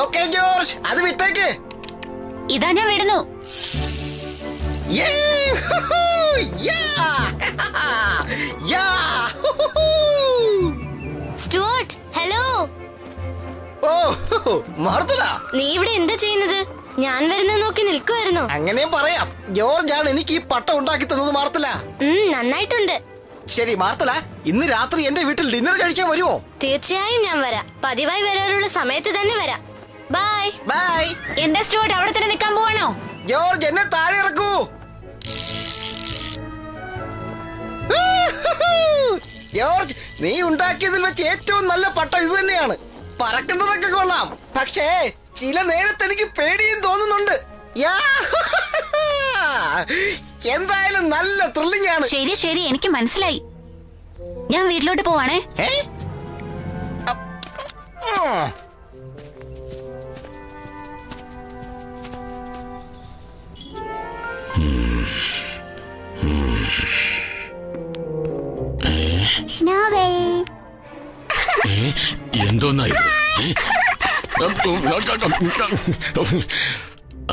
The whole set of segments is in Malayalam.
ഓക്കെ ജോർജ്, അത് വിട്ടേക്ക്. ഇതാ ഞാൻ വിടുന്നു. Stuart, hello. ഓ മാർത്തല, നീ ഇവിടെ എന്താ ചെയ്യുന്നത്? ഞാൻ വരുന്നത് നോക്കി നിൽക്കുമായിരുന്നു. അങ്ങനെ പറയാം. ജോർജ് ആണ് എനിക്ക് ഈ പട്ടം ഉണ്ടാക്കി തന്നത് മാർത്തല. നന്നായിട്ടുണ്ട്. ശരി മാർത്തല, ഇന്ന് രാത്രി എന്റെ വീട്ടിൽ ഡിന്നർ കഴിക്കാൻ വരുമോ? തീർച്ചയായും ഞാൻ വരാം. പതിവായി വരാറുള്ള സമയത്ത് തന്നെ വരാം. Bye bye. എന്താ സ്റ്റുവർട്ട്, അവിടെ തന്നെ നിൽക്കാൻ പോവാണോ? ജോർജ്, എന്നെ താഴെ ഇറക്കൂ. ജോർജ്, നീ ഉണ്ടാക്കിയതിൽ വെച്ച് ഏറ്റവും നല്ല പട്ടം ഇത് തന്നെയാണ്. പറക്കുന്നതൊക്കെ കൊള്ളാം, പക്ഷേ ചില നേരത്തെ എനിക്ക് പേടിയും തോന്നുന്നുണ്ട്. എന്തായാലും നല്ല ത്രില്ലിംഗ് ആണ്. ശരി ശരി, എനിക്ക് മനസ്സിലായി. ഞാൻ വീട്ടിലോട്ട് പോവാണേ. എന്തോന്നായി?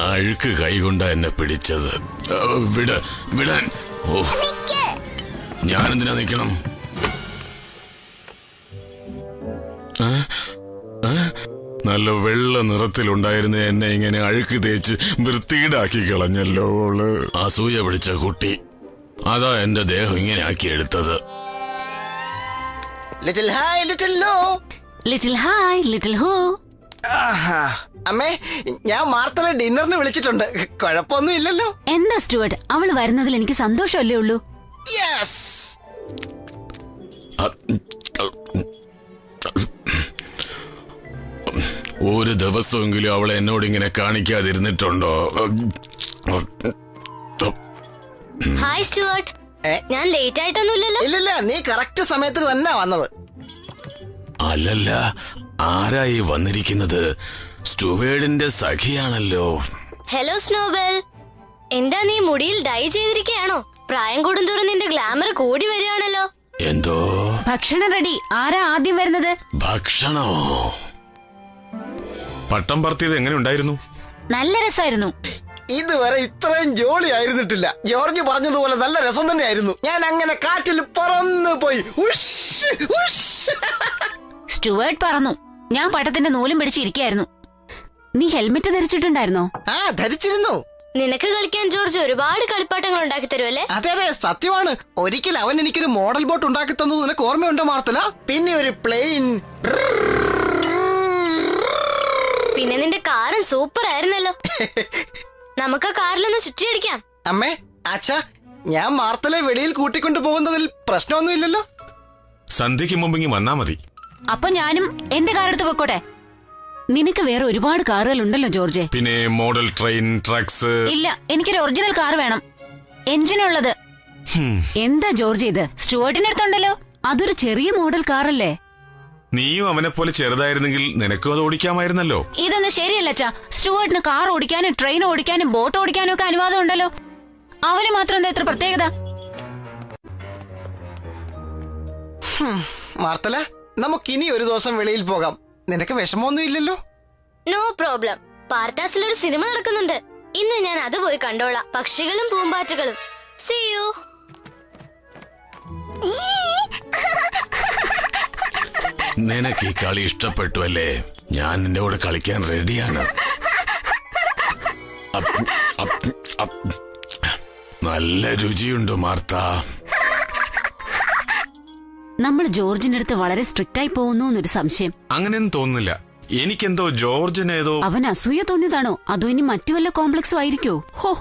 അഴുക്ക് കൈകൊണ്ടാ എന്നെ പിടിച്ചത്. വിടാൻ. ഓ, ഞാനെന്തിനാ നിക്കണം? നല്ല വെള്ള നിറത്തിലുണ്ടായിരുന്ന എന്നെ ഇങ്ങനെ അഴുക്ക് തേച്ച് വൃത്തികേടാക്കി കളഞ്ഞല്ലോ. അസൂയ പിടിച്ച കുട്ടി, അതാ എന്റെ ദേഹം ഇങ്ങനെ ആക്കിയെടുത്തത്. Little high little low. Little high little ho. അമ്മേ, ഞാൻ മാർത്തലെ ഡിന്നറിന് വിളിച്ചിട്ടുണ്ട്. കുഴപ്പമൊന്നും ഇല്ലല്ലോ. എന്താ സ്റ്റുവർട്ട്, അവള് വരുന്നതിൽ എനിക്ക് സന്തോഷമല്ലേ ഉള്ളൂ. യെസ്. ഒരു ദിവസമെങ്കിലും അവളെ എന്നോട് ഇങ്ങനെ കാണിക്കാതിരുന്നിട്ടുണ്ടോ? ഹായ് സ്റ്റുവർട്ട്, ഞാൻ ലേറ്റ് ആയിട്ടൊന്നുമില്ലല്ലോ. ഇല്ലില്ല, നീ കറക്റ്റ് സമയത്ത് തന്നെ വന്നത്. അല്ലല്ല, ആരായി വന്നിരിക്കുന്നത്? സ്റ്റുവേർഡിന്റെ സഖിയാണല്ലോ. ഹലോ സ്നോബെൽ, എന്താ നീ മുടിയിൽ ഡൈ ചെയ്തിരിക്കുകയാണോ? പ്രായം കൂടുന്തോറും നിന്റെ ഗ്ലാമർ കൂടി വരികയാണല്ലോ. എന്തോ? ഭക്ഷണം റെഡി. ആരാ ആദ്യം വരുന്നത്? ഭക്ഷണോ? പട്ടം പറത്തിയത് എങ്ങനെ ഉണ്ടായിരുന്നു? നല്ല രസമായിരുന്നു. ഇതുവരെ ഇത്രയും ജോളി ആയിരുന്നിട്ടില്ല. ജോർജ് പറഞ്ഞതുപോലെ നല്ല രസം തന്നെയായിരുന്നു. ഞാൻ അങ്ങനെ കാറ്റിൽ പറന്നു പോയി. സ്റ്റുവർട്ട് പറന്നു. ഞാൻ പട്ടത്തിന്റെ നൂലും പിടിച്ചിരിക്കായിരുന്നു. നീ ഹെൽമെറ്റ് ധരിച്ചിട്ടുണ്ടായിരുന്നോ? ആ, ധരിച്ചിരുന്നു. നിനക്ക് കളിക്കാൻ ജോർജ് ഒരുപാട് കളിപ്പാട്ടങ്ങൾ ഉണ്ടാക്കി തരുമല്ലേ? അതെ അതെ, സത്യമാണ്. ഒരിക്കൽ അവൻ എനിക്കൊരു മോഡൽ ബോട്ട് ഉണ്ടാക്കി തന്നത് നിനക്ക് ഓർമ്മയുണ്ടോ മാർത്തല? പിന്നെ ഒരു പ്ലെയിൻ. പിന്നെ നിന്റെ കാറും സൂപ്പർ ആയിരുന്നല്ലോ. നമുക്ക് ആ കാറിലൊന്ന് ചുറ്റിയടിക്കാം. അമ്മേ, അച്ഛാ, ഞാൻ മാർത്തലെ വെളിയിൽ കൂട്ടിക്കൊണ്ടു പോകുന്നതിൽ പ്രശ്നമൊന്നുമില്ലല്ലോ. സന്ധ്യക്ക് മുമ്പ് വന്നാ മതി. അപ്പൊ ഞാനും എന്റെ കാറെടുത്ത് പോയിക്കോട്ടെ? നിനക്ക് വേറെ ഒരുപാട് കാറുകൾ ഉണ്ടല്ലോ ജോർജ്. പിന്നെ മോഡൽ ട്രെയിൻ, ട്രക്സ്. ഇല്ല, എനിക്കൊരു ഒറിജിനൽ കാർ വേണം, എഞ്ചിനുള്ളത്. എന്താ ജോർജ് ഇത്? സ്റ്റുവർട്ടിന്റെ അടുത്തുണ്ടല്ലോ. അതൊരു ചെറിയ മോഡൽ കാറല്ലേ? നീയും അവനെ പോലെ ചെറുതായിരുന്നെങ്കിൽ നിനക്കും അത് ഓടിക്കാമായിരുന്നല്ലോ. ഇതൊന്നും ശരിയല്ല അച്ഛാ. സ്റ്റുവർട്ടിന് കാർ ഓടിക്കാനും ട്രെയിൻ ഓടിക്കാനും ബോട്ട് ഓടിക്കാനും ഒക്കെ അനുവാദം ഉണ്ടല്ലോ. അവന് മാത്രം എന്താ ഇത്ര പ്രത്യേകത? മാർത്തല, നമുക്കിനി ഒരു ദിവസം വെളിയിൽ പോകാം. നിനക്ക് വിഷമമൊന്നും ഇല്ലല്ലോ? No problem. പാർട്ടാസിൽ ഒരു സിനിമ നടക്കുന്നുണ്ട്. ഇന്ന് ഞാൻ അത് പോയി കണ്ടോളാം. പക്ഷികളും പൂമ്പാറ്റകളും. See you. നിനക്ക് ഈ കളി ഇഷ്ടപ്പെട്ടു അല്ലേ? ഞാൻ നിന്റെ കൂടെ കളിക്കാൻ റെഡിയാണ്. നല്ല രുചിയുണ്ട് മാർത്ത. നമ്മൾ ജോർജിന്റെ അടുത്ത് വളരെ സ്ട്രിക്റ്റ് ആയി പോകുന്നു എന്നൊരു സംശയം. അങ്ങനെയൊന്നും തോന്നുന്നില്ല. എനിക്കെന്തോ ജോർജിനേതോ. അവൻ അസൂയ തോന്നിയതാണോ അതോ ഇനി മറ്റു വല്ല കോംപ്ലക്സും ആയിരിക്കോ? ഹോ,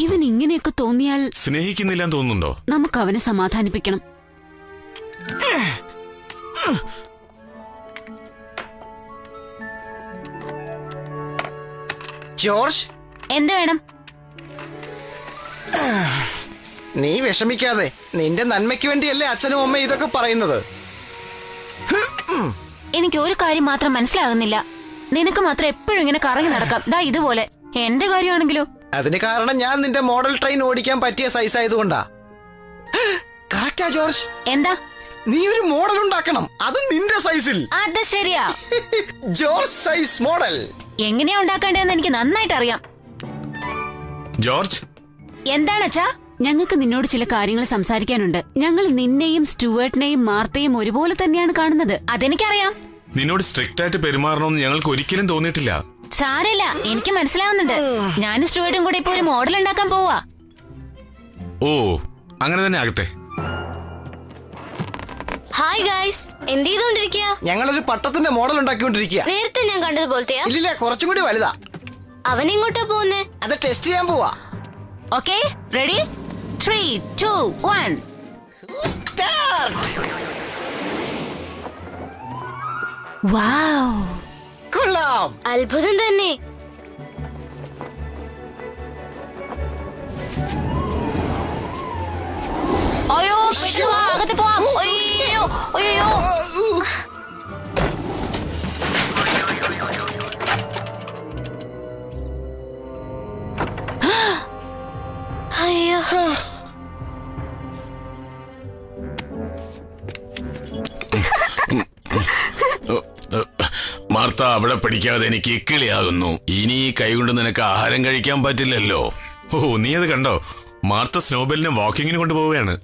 ഇവൻ ഇങ്ങനെയൊക്കെ തോന്നിയാൽ സ്നേഹിക്കുന്നില്ലെന്ന് തോന്നുന്നുണ്ടോ? നമുക്ക് അവനെ സമാധാനിപ്പിക്കണം. ജോർജ്, എന്ത് വേണം? നീ വിഷമിക്കാതെ. നിന്റെ നന്മയ്ക്ക് വേണ്ടിയല്ലേ അച്ഛനും അമ്മയും ഇതൊക്കെ പറയുന്നത്. എനിക്ക് ഒരു കാര്യം മാത്രം മനസ്സിലാകുന്നില്ല. നിനക്ക് മാത്രം എപ്പോഴും ഇങ്ങനെ കറങ്ങി നടക്കാം. ദാ ഇതുപോലെ. എന്റെ കാര്യമാണെങ്കിലോ? അതിന് കാരണം ഞാൻ നിന്റെ മോഡൽ ട്രെയിൻ ഓടിക്കാൻ പറ്റിയ സൈസ് ആയതുകൊണ്ടാ. Correct George. എന്താ? നീ ഒരു മോഡൽ ഉണ്ടാക്കണം, അത് നിന്റെ സൈസിൽ. അത് ശരിയാ. ജോർജ് സൈസ് മോഡൽ എങ്ങനെയാ ഉണ്ടാക്കേണ്ടതെന്ന് എനിക്ക് നന്നായിട്ട് അറിയാം. ജോർജ്, എന്താണച്ചാ? ഞങ്ങൾക്ക് നിന്നോട് ചില കാര്യങ്ങൾ സംസാരിക്കാനുണ്ട്. ഞങ്ങൾ നിന്നെയും സ്റ്റുവേർട്ടിനെയും മാർത്തയും ഒരുപോലെ തന്നെയാണ് കാണുന്നത്. അതെനിക്കറിയാം. നിന്നോട് സ്ട്രിക്റ്റ് ആയിട്ട് പെരുമാറണമെന്ന് ഞങ്ങൾക്ക് ഒരിക്കലും തോന്നിയിട്ടില്ല. സാരമില്ല, എനിക്ക് മനസ്സിലാവുന്നുണ്ട്. ഞാനും സ്റ്റുവേർട്ടും കൂടെ ഇപ്പൊ ഒരു മോഡൽ ഉണ്ടാക്കാൻ പോവാ. ഓ, അങ്ങനെ തന്നെ ആകട്ടെ. ഹായ് ഗൈസ്, എന്ത് ചെയ്തോണ്ടിരിക്കുക? ഞങ്ങളൊരു പട്ടത്തിന്റെ മോഡൽ ഉണ്ടാക്കിക്കൊണ്ടിരിക്കുക. നേരത്തെ ഞാൻ കണ്ടതുപോലത്തെയാ? ഇല്ല, കുറച്ചും കൂടി വലുതാ. അവൻ എങ്ങോട്ടാ പോകുന്നേ? അത് ടെസ്റ്റ് ചെയ്യാൻ പോവാ. Okay, ready? 3, 2, 1 സ്റ്റാർട്ട്. വാവ്, കൊള്ളാം. അത്ഭുതം തന്നെ. അയ്യോ, പെട്ടെന്ന് വാ, അകത്ത് പോവാം. അയ്യോ, അയ്യോ. അയ്യോ, മാർത്ത, അവിടെ പഠിക്കാതെ എനിക്ക് ഇക്കിളിയാകുന്നു. ഇനി ഈ കൈകൊണ്ട് നിനക്ക് ആഹാരം കഴിക്കാൻ പറ്റില്ലല്ലോ. ഓ, നീ അത് കണ്ടോ? മാർത്ത സ്നോബെലിനെ വാക്കിങ്ങിന് കൊണ്ടുപോവുകയാണ്.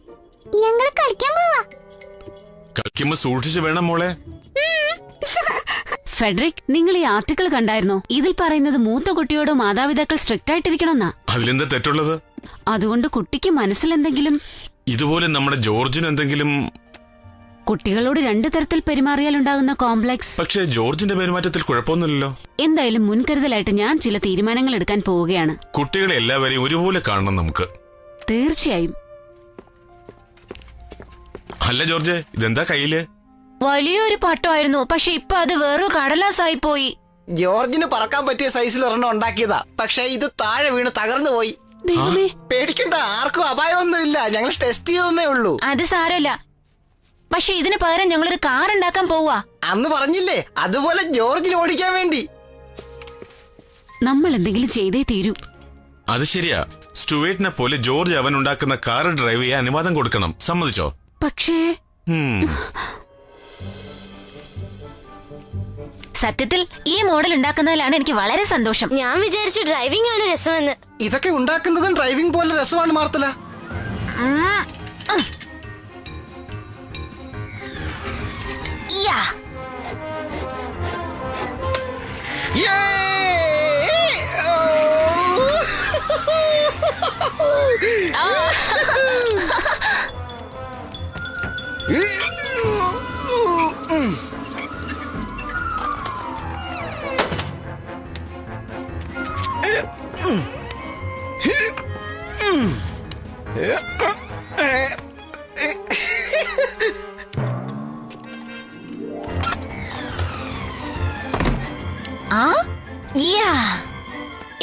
ഞങ്ങൾ കളിക്കാൻ പോവാ. കളിക്കുമ്പോ സൂക്ഷിച്ചു വേണം മോളെ. ഫെഡറിക്, നിങ്ങൾ ഈ ആർട്ടിക്കിൾ കണ്ടായിരുന്നോ? ഇതിൽ പറയുന്നത് മൂത്ത കുട്ടിയോട് മാതാപിതാക്കൾ സ്ട്രിക്റ്റ് ആയിട്ടിരിക്കണമെന്നാ. അതിലെന്താ തെറ്റുള്ളത്? അതുകൊണ്ട് കുട്ടിക്ക് മനസ്സിലെന്തെങ്കിലും, ഇതുപോലെ നമ്മുടെ ജോർജിന് എന്തെങ്കിലും. കുട്ടികളോട് രണ്ടു തരത്തിൽ പെരുമാറിയാലുണ്ടാകുന്ന കോംപ്ലക്സ്. പക്ഷേ ജോർജിന്റെ പെരുമാറ്റത്തിൽ കുഴപ്പമൊന്നുമില്ലല്ലോ. എന്തായാലും മുൻകരുതലായിട്ട് ഞാൻ ചില തീരുമാനങ്ങൾ എടുക്കാൻ പോവുകയാണ്. കുട്ടികളെ എല്ലാവരെയും ഒരുപോലെ കാണണം നമുക്ക്. തീർച്ചയായും. അല്ല ജോർജ്, ഇതെന്താ കയ്യില്? വലിയൊരു പട്ടമായിരുന്നു, പക്ഷെ ഇപ്പൊ അത് വേറൊരു കടലാസായി പോയി. ജോർജിന് പറക്കാൻ പറ്റിയ സൈസിൽ ഒരെണ്ണം ഉണ്ടാക്കിയതാ, പക്ഷെ ഇത് താഴെ വീണ് തകർന്നു പോയി. ദൈവമേ. പേടിക്കണ്ട, ആർക്കും അപായമൊന്നുമില്ല. ഞങ്ങൾ ടെസ്റ്റ് ചെയ്തേ ഉള്ളൂ. അത് സാരമില്ല. പക്ഷെ ഇതിന് പകരം ഞങ്ങളൊരു കാർ ഉണ്ടാക്കാൻ പോവാ. അന്ന് പറഞ്ഞില്ലേ, അതുപോലെ ജോർജിന് ഓടിക്കാൻ വേണ്ടി. നമ്മൾ എന്തെങ്കിലും ചെയ്തേ തീരൂ. അത് ശരിയാ. സ്റ്റുവേറ്റിനെ പോലെ ജോർജ് അവൻ ഉണ്ടാക്കുന്ന കാർ ഡ്രൈവ് ചെയ്യാൻ അനുവാദം കൊടുക്കണം. സമ്മതിച്ചോ? പക്ഷേ സത്യത്തിൽ ഈ മോഡൽ ഉണ്ടാക്കുന്നതിലാണ് എനിക്ക് വളരെ സന്തോഷം. ഞാൻ വിചാരിച്ചു ഡ്രൈവിംഗ് ആണ് രസമെന്ന്. ഇതൊക്കെ ഉണ്ടാക്കുന്നതും ഡ്രൈവിംഗ് പോലെ രസമാണ് മാർത്തല. യാ.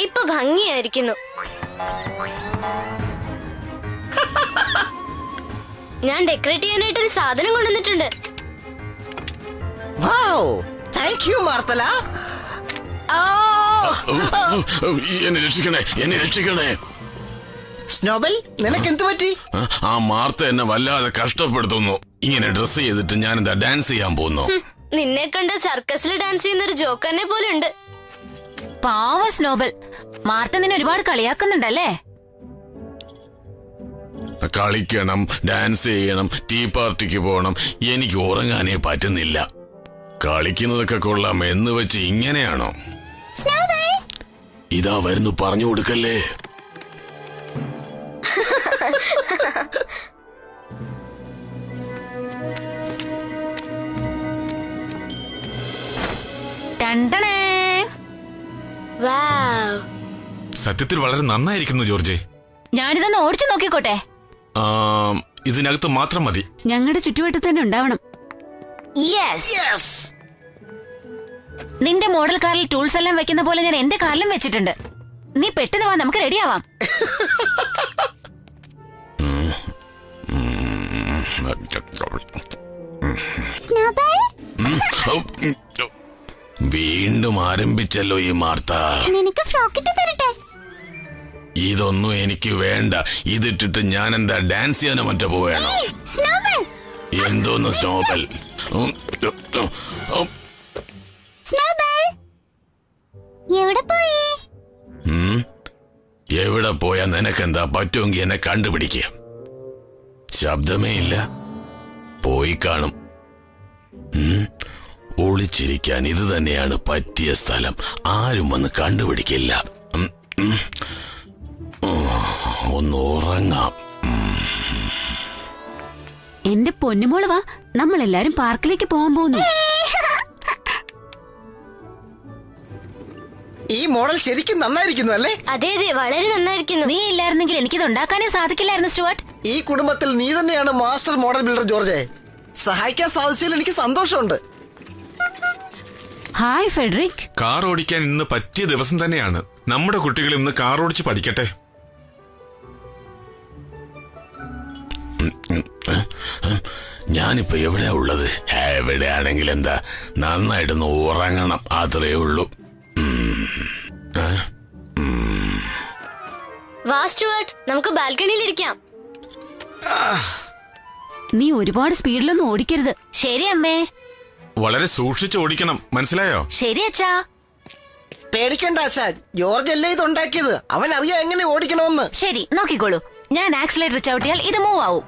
ഇപ്പൊ ഭംഗിയായിരിക്കുന്നു. ഞാൻ ഡെക്കറേറ്റ് ചെയ്യാനായിട്ടൊരു സാധനം കൊണ്ടുവന്നിട്ടുണ്ട്. താങ്ക് യു മാർത്തല. എന്നെ രക്ഷിക്കണേ, എന്നെ രക്ഷിക്കണേ. സ്നോബൽ, നിനക്ക് എന്ത് പറ്റി? ആ മാർത്ത എന്നെ വല്ലാതെ കഷ്ടപ്പെടുത്തുന്നു. ഇങ്ങനെ ഡ്രസ് ചെയ്തിട്ട് ഞാൻ എന്താ ഡാൻസ് ചെയ്യാൻ പോകുന്നു. നിന്നെ കണ്ട സർക്കസിൽ ഡാൻസ് ചെയ്യുന്ന ഒരു ജോക്കറിനെ പോലെ ഉണ്ട്. പാവ സ്നോബൽ, മാർത്ത നിന്നെ ഒരുപാട് കളിയാക്കുന്നുണ്ടല്ലേ? കളിക്കണം, ഡാൻസ് ചെയ്യണം, ടീ പാർട്ടിക്ക് പോകണം. എനിക്ക് ഉറങ്ങാനേ പറ്റുന്നില്ല. കളിക്കുന്നതൊക്കെ കൊള്ളാം എന്ന് വെച്ച് ഇങ്ങനെയാണോ? ഇതാ വരുന്നു, പറഞ്ഞു കൊടുക്കല്ലേ. സത്യത്തിൽ വളരെ നന്നായിരിക്കുന്നു ജോർജ്. ഞാനിതൊന്ന് ഓടിച്ചു നോക്കിക്കോട്ടെ. ഇതിനകത്ത് മാത്രം മതി. ഞങ്ങളുടെ ചുറ്റുവട്ടത്ത് തന്നെ ഉണ്ടാവണം. നിന്റെ മോഡൽ കാറിൽ ടൂൾസ് എല്ലാം വെക്കുന്ന പോലെ ഞാൻ എന്റെ കാറിലും വെച്ചിട്ടുണ്ട്. നീ പെട്ടെന്ന് വാ, നമുക്ക് റെഡിയാവാം. വീണ്ടും ആരംഭിച്ചല്ലോ ഈ മാർത്ത. നിനക്ക് ഫ്രോക്കിട്ട് തരട്ടെ? ഇതൊന്നും എനിക്ക് വേണ്ട. ഇതിട്ടിട്ട് ഞാൻ എന്താ ഡാൻസ് ചെയ്യാനോ മറ്റോ പോവേണോ? എന്തോന്ന് സ്നോബൽ? എവിടെ പോയി? എവിടെ പോയാ നിനക്കെന്താ? പറ്റുമെങ്കിൽ എന്നെ കണ്ടുപിടിക്കുക. ശബ്ദമേ ഇല്ല. പോയി കാണും. ഒളിച്ചിരിക്കാൻ ഇത് തന്നെയാണ് പറ്റിയ സ്ഥലം. ആരും വന്ന് കണ്ടുപിടിക്കില്ല. ഒന്ന് ഉറങ്ങാം. എന്റെ പൊന്നുമോള് വാ, നമ്മളെല്ലാരും പാർക്കിലേക്ക് പോകാൻ പോകുന്നു. ഈ മോഡൽ ശരിക്കും നന്നായിരിക്കുന്നു അല്ലേ? അതെ അതെ, വളരെ നന്നായിരിക്കുന്നു. നീ ഇല്ലായിരുന്നെങ്കിൽ എനിക്കിത് ഉണ്ടാക്കാനേ സാധിക്കില്ലായിരുന്നു സ്റ്റുവർട്ട്. ഈ കുടുംബത്തിൽ നീ തന്നെയാണ് മാസ്റ്റർ മോഡൽ ബിൽഡർ ജോർജ്. സഹായിക്കാൻ സാധിച്ചതിൽ എനിക്ക് സന്തോഷമുണ്ട്. Hi Federico. കാർ ഓടിക്കാൻ ഇന്ന് പറ്റിയ ദിവസം തന്നെയാണ്. നമ്മുടെ കുട്ടികൾ ഇന്ന് കാർ ഓടിച്ച് പഠിക്കട്ടെ. ഞാനിപ്പോ എവിടെയാ ഉള്ളത്? എവിടെയാണെങ്കിൽ എന്താ, നന്നായിട്ടൊന്ന് ഉറങ്ങണം, അത്രേ ഉള്ളൂ. വാ സ്റ്റുവർട്ട്, നമുക്ക് ബാൽക്കണിയിൽ ഇരിക്കാം. നീ ഒരുപാട് സ്പീഡിലൊന്നും ഓടിക്കരുത്. ശരി അമ്മേ. വളരെ സൂക്ഷിച്ച് ഓടിക്കണം, മനസ്സിലായോ? ശരി അച്ഛാ. പേടിക്കണ്ട അച്ഛാ, ജോർജ് അല്ലേ ഇത് ഉണ്ടാക്കിയത്. അവൻ അറിയാം എങ്ങനെ ഓടിക്കണമെന്ന്. ശരി, നോക്കിക്കോളൂ. ഞാൻ ആക്സിലേറ്റർ ചവിട്ടിയാൽ ഇത് മൂവ് ആവും.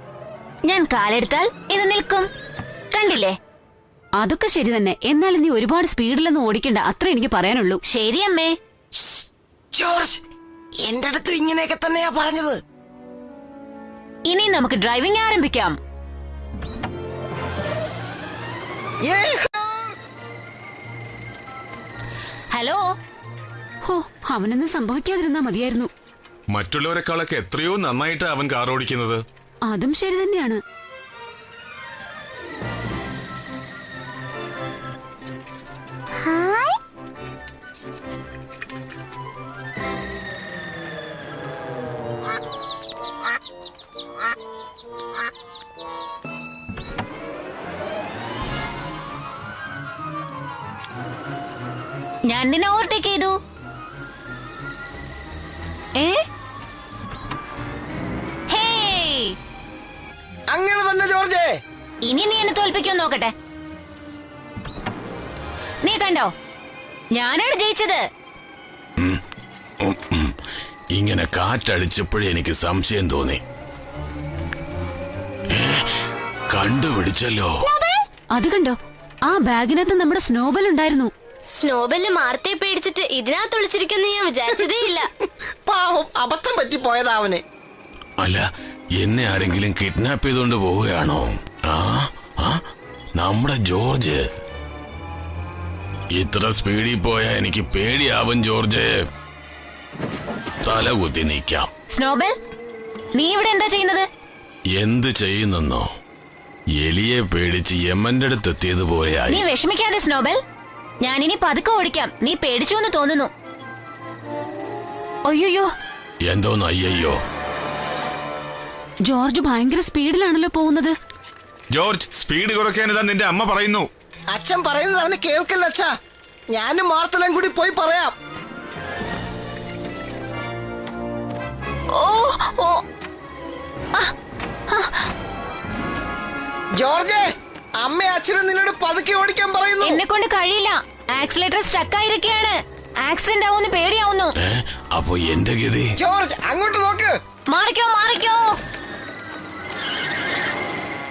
ഞാൻ കാലെടുത്താൽ ഇത് നിൽക്കും. കണ്ടില്ലേ? അതൊക്കെ ശരി തന്നെ. എന്നാലും നീ ഒരുപാട് സ്പീഡിലൊന്നും ഓടിക്കണ്ട, അത്ര എനിക്ക് പറയാനുള്ളൂ. ശരി അമ്മേ. ജോർജ്, എന്റെ അടുത്തും ഇങ്ങനെയൊക്കെ തന്നെയാ പറഞ്ഞത്. ഇനി നമുക്ക് ഡ്രൈവിംഗ് ആരംഭിക്കാം. ഹലോ. ഹോ, അവനൊന്നും സംഭവിക്കാതിരുന്നാ മതിയായിരുന്നു. മറ്റുള്ളവരെക്കാളൊക്കെ എത്രയോ നന്നായിട്ട് അവൻ കാർ ഓടിക്കുന്നത്. അതും ശരി തന്നെയാണ്. ഞാൻ നിന്നെ ഓവർടേക്ക് ചെയ്തു. അങ്ങനെ തന്നെ ജോർജേ. ഇനി നീ എന്നെ തോൽപ്പിക്കാൻ നോക്കട്ടെ. നീ കണ്ടോ, ഞാനാണ് ജയിച്ചത്. ഇങ്ങനെ കാറ്റടിച്ചപ്പോഴേ എനിക്ക് സംശയം തോന്നി. കണ്ടുപിടിച്ചല്ലോ. അത് കണ്ടോ, ആ ബാഗിനകത്ത് നമ്മുടെ സ്നോബൽ ഉണ്ടായിരുന്നു. സ്നോബെല്ല് മാർത്തയെ പേടിച്ചിട്ട് ഇതിനകത്ത് ഒളിച്ചിരിക്കുന്ന ഞാൻ വിചാരിച്ചതേ ഇല്ല. പാവം, അബദ്ധം പറ്റിപ്പോയതാ അവന്. അല്ല, എന്നെ ആരെങ്കിലും കിഡ്നാപ്പ് ചെയ്തുകൊണ്ട് പോവുകയാണോ? നമ്മുടെ ജോർജ്. ഇത്ര സ്പീഡിൽ പോയാ എനിക്ക് പേടിയാവും ജോർജ്. തല കുത്തി നിൽക്കാം. സ്നോബൽ, നീ ഇവിടെ എന്താ ചെയ്യുന്നത്? എന്ത് ചെയ്യുന്നെന്നോ? എലിയെ പേടിച്ച് യമന്റെ അടുത്ത് എത്തിയതുപോലെയായി. നീ വിഷമിക്കാതെ സ്നോബൽ, ഞാനിനി പതുക്കെ ഓടിക്കാം. നീ പേടിച്ചു എന്ന് തോന്നുന്നു. അയ്യോ. എന്തോന്ന് അയ്യോ? ജോർജ് ഭയങ്കര സ്പീഡിലാണല്ലോ പോകുന്നത്. ജോർജ്, സ്പീഡ് കുറയ്ക്കാനിതാ നിന്റെ അമ്മ പറയുന്നു. അച്ഛൻ പറയുന്നത് അവന് കേൾക്കില്ല അച്ഛാ. ഞാനും മാർത്തലും കൂടി പോയി പറയാം. ജോർജ്, അമ്മ അച്ഛനും നിന്നോട് പതുക്കെ ഓടിക്കാൻ പറയുന്നു. എന്നെ കൊണ്ട് കഴിയില്ല. ആക്സിലേറ്റർ സ്റ്റക്ക് ആയിരിക്കുകയാണ്. ആക്സിഡന്റ് ആവുമെന്ന് പേടിയാവുന്നു. അപ്പൊ എന്റെ ഗതി? ജോർജ്, അങ്ങോട്ട് നോക്ക്. മാറിക്കോ.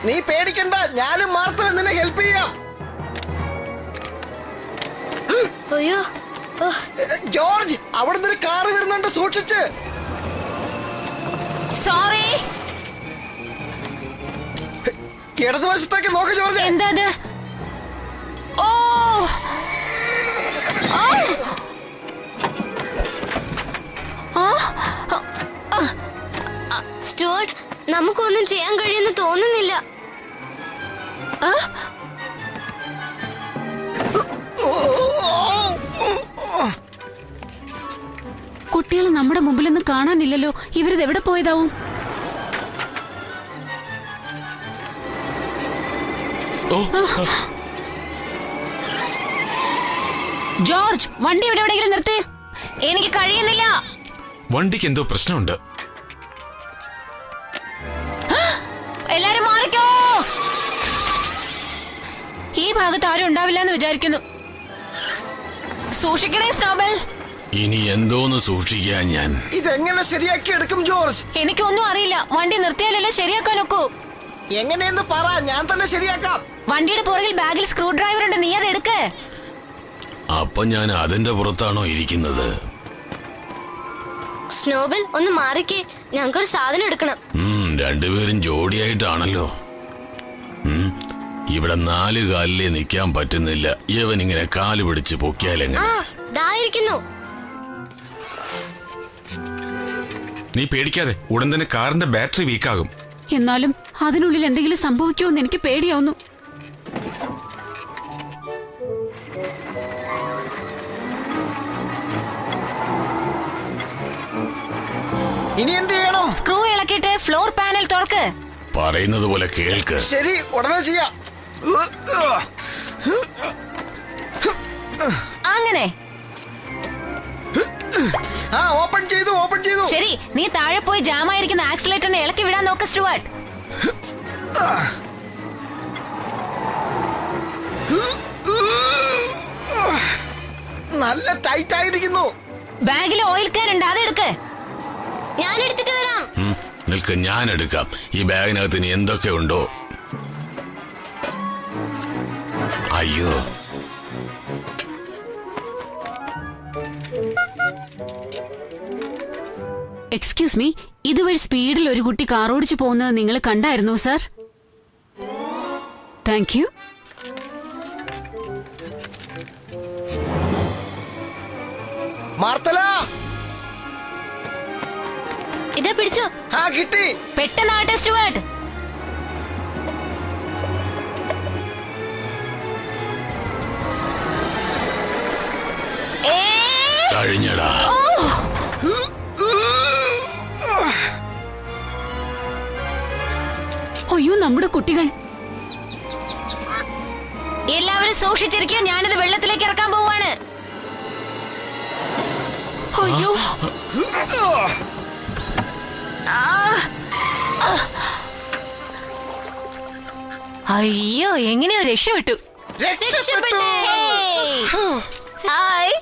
നീ പേടിക്കണ്ട, ഞാനും മാർത്തലും നിന്നെ ഹെൽപ്പ് ചെയ്യാം. അയ്യോ. ജോർജ്, അവിടുന്ന് ഒരു കാറ് വരുന്നുണ്ട്, സൂക്ഷിച്ച്. സോറി. ഇടതുവശത്തേക്ക് നോക്ക് ജോർജ്. എന്താ അത്? ഓ, സ്റ്റുവർട്ട്, നമുക്കൊന്നും ചെയ്യാൻ കഴിയുമെന്ന് തോന്നുന്നില്ല. കുട്ടികൾ നമ്മുടെ മുമ്പിലൊന്നും കാണാനില്ലല്ലോ. ഇവരിത് എവിടെ പോയതാവും? ജോർജ്, വണ്ടി ഇവിടെ എവിടെയെങ്കിലും നിർത്ത്. എനിക്ക് കഴിയുന്നില്ല. വണ്ടിക്ക് എന്തോ പ്രശ്നമുണ്ട്. എല്ലാരും മാറിക്കോ. ഭാഗത്ത് ആരും ഉണ്ടാവില്ല എന്ന് വിചാരിക്കുന്നു. സൂക്ഷിക്കണേ സ്നോബൽ. ഇനി എന്തോന്ന് സൂക്ഷിക്കാൻ ഞാൻ. ഇതെങ്ങനെ ശരിയാക്കി എടുക്കും ജോർജ്? എനിക്കൊന്നും അറിയില്ല. വണ്ടി നിർത്തിയാലല്ലേ ശരിയാക്കാൻ ഒക്കൂ. എങ്ങനെയെന്ന് പറ, ഞാൻ തന്നെ ശരിയാക്കാം. വണ്ടിയുടെ പുറകിൽ ബാഗിൽ സ്ക്രൂ ഡ്രൈവർ ഉണ്ട്, നീ അത് എടുക്ക്. അപ്പൊ ഞാൻ അതിന്റെ പുറത്താണോ ഇരിക്കുന്നത്? സ്നോബൽ ഒന്ന് മാറിക്കേ, ഞങ്ങൾക്കൊരു സാധനം എടുക്കണം. രണ്ടുപേരും ജോഡിയായിട്ടാണല്ലോ. ഇവിടെ 4 കാലിലേ നിൽക്കാൻ പറ്റുന്നില്ല. ഇവൻ ഇങ്ങനെ കാല് പിടിച്ച് പൊക്കിയാലെങ്ങനെ? ദായിരിക്കുന്നു. നീ പേടിക്കാതെ, ഉടൻ തന്നെ കാറിന്റെ ബാറ്ററി വീക്കാകും. എന്നാലും അതിനുള്ളിൽ എന്തെങ്കിലും സംഭവിക്കുമെന്ന് എനിക്ക് പേടിയാവുന്നു. ഇനി എന്ത് ചെയ്യണം? സ്ക്രൂ ഇളക്കിയിട്ട് ഫ്ലോർ പാനൽ തുറക്ക്. പറയുന്നത് പോലെ കേൾക്ക്. ശരി, ഉടനെ ചെയ്യാം. അങ്ങനെ ഓപ്പൺ ചെയ്തു. ശരി, നീ താഴെ പോയി ജാമായിരിക്കുന്ന ആക്സിലേറ്ററിനെ ഇളക്കി വിടാൻ നോക്ക് സ്റ്റുവാർട്ട്. നല്ല ടൈറ്റ് ആയിരിക്കുന്നു. ബാഗിൽ ഓയിൽ ക്യാൻ ഉണ്ട്, അതെടുക്ക്. ഞാൻ എടുത്തിട്ട് വരാം. നിൽക്ക്, ഞാൻ എടുക്കാം. ഈ ബാഗിനകത്ത് ഇനി എന്തൊക്കെ ഉണ്ടോ? അയ്യോ, എക്സ്ക്യൂസ് മീ, ഇതുവഴി സ്പീഡിൽ ഒരു കുട്ടി കാർ ഓടിച്ചു പോകുന്നത് നിങ്ങൾ കണ്ടായിരുന്നോ സർ? Thank you. മാർത്തല, ഇതാ പിടിച്ചോ. കിട്ടി. പെട്ടെന്നാട്ടെ സ്റ്റുവാർട്ട്. കഴിഞ്ഞടാ. അയ്യോ, നമ്മുടെ കുട്ടികൾ. എല്ലാവരും സൂക്ഷിച്ചിരിക്കുക, ഞാനിത് വെള്ളത്തിലേക്ക് ഇറക്കാൻ പോവാണ്. അയ്യോ, അയ്യോ, എങ്ങനെയോ രക്ഷപ്പെട്ടു. രക്ഷപ്പെട്ടു. ഹായ്.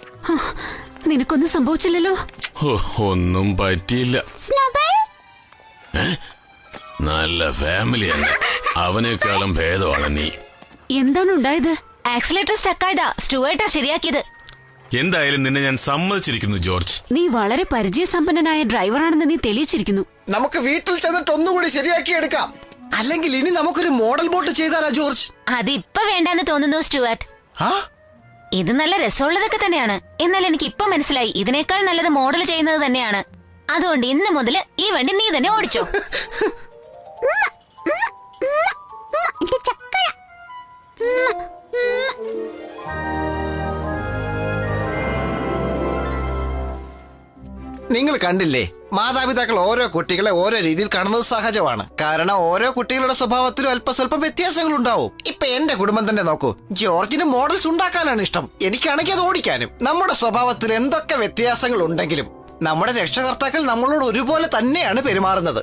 നിനക്കൊന്നും സംഭവിച്ചില്ലല്ലോ? ഒന്നും പറ്റിയില്ല. നല്ല ഫാമിലിയാണ്. അവനേക്കാളും ഭേദമാണ് നീ. എന്താണ് ഉണ്ടായത്? ആക്സിലേറ്റർ സ്റ്റക്കായതാ. സ്റ്റുവേർട്ടാ ശരിയാക്കിയത്. എന്തായാലും നിന്നെ ഞാൻ സമ്മതിച്ചിരിക്കുന്നു ജോർജ്. നീ വളരെ പരിചയസമ്പന്നനായ ഡ്രൈവറാണെന്ന് നീ തെളിയിച്ചിരിക്കുന്നു. നമുക്ക് വീട്ടിൽ ചെന്നിട്ട് ഒന്നുകൂടി ശരിയാക്കി എടുക്കാം. അല്ലെങ്കിൽ ഇനി നമുക്കൊരു മോഡൽ ബോട്ട് ചെയ്താലാ ജോർജ്? അതിപ്പോ വേണ്ടെന്ന് തോന്നുന്നു സ്റ്റുവാർട്ട്. ഇത് നല്ല രസമുള്ളതൊക്കെ തന്നെയാണ്. എന്നാൽ എനിക്ക് ഇപ്പൊ മനസ്സിലായി, ഇതിനേക്കാൾ നല്ലത് മോഡൽ ചെയ്യുന്നത് തന്നെയാണ്. അതുകൊണ്ട് ഇന്ന് മുതൽ ഈ വണ്ടി നീ തന്നെ ഓടിച്ചോ. നിങ്ങൾ കണ്ടില്ലേ, മാതാപിതാക്കൾ ഓരോ കുട്ടികളെ ഓരോ രീതിയിൽ കാണുന്നത് സഹജമാണ്. കാരണം ഓരോ കുട്ടികളുടെ സ്വഭാവത്തിലും അല്പസ്വല്പം വ്യത്യാസങ്ങൾ ഉണ്ടാവും. ഇപ്പൊ എന്റെ കുടുംബം തന്നെ നോക്കൂ. ജോർജിന് മോഡൽസ് ഉണ്ടാക്കാനാണ് ഇഷ്ടം, എനിക്കാണെങ്കിൽ അത് ഓടിക്കാനും. നമ്മുടെ സ്വഭാവത്തിൽ എന്തൊക്കെ വ്യത്യാസങ്ങൾ ഉണ്ടെങ്കിലും നമ്മുടെ രക്ഷകർത്താക്കൾ നമ്മളോട് ഒരുപോലെ തന്നെയാണ് പെരുമാറുന്നത്.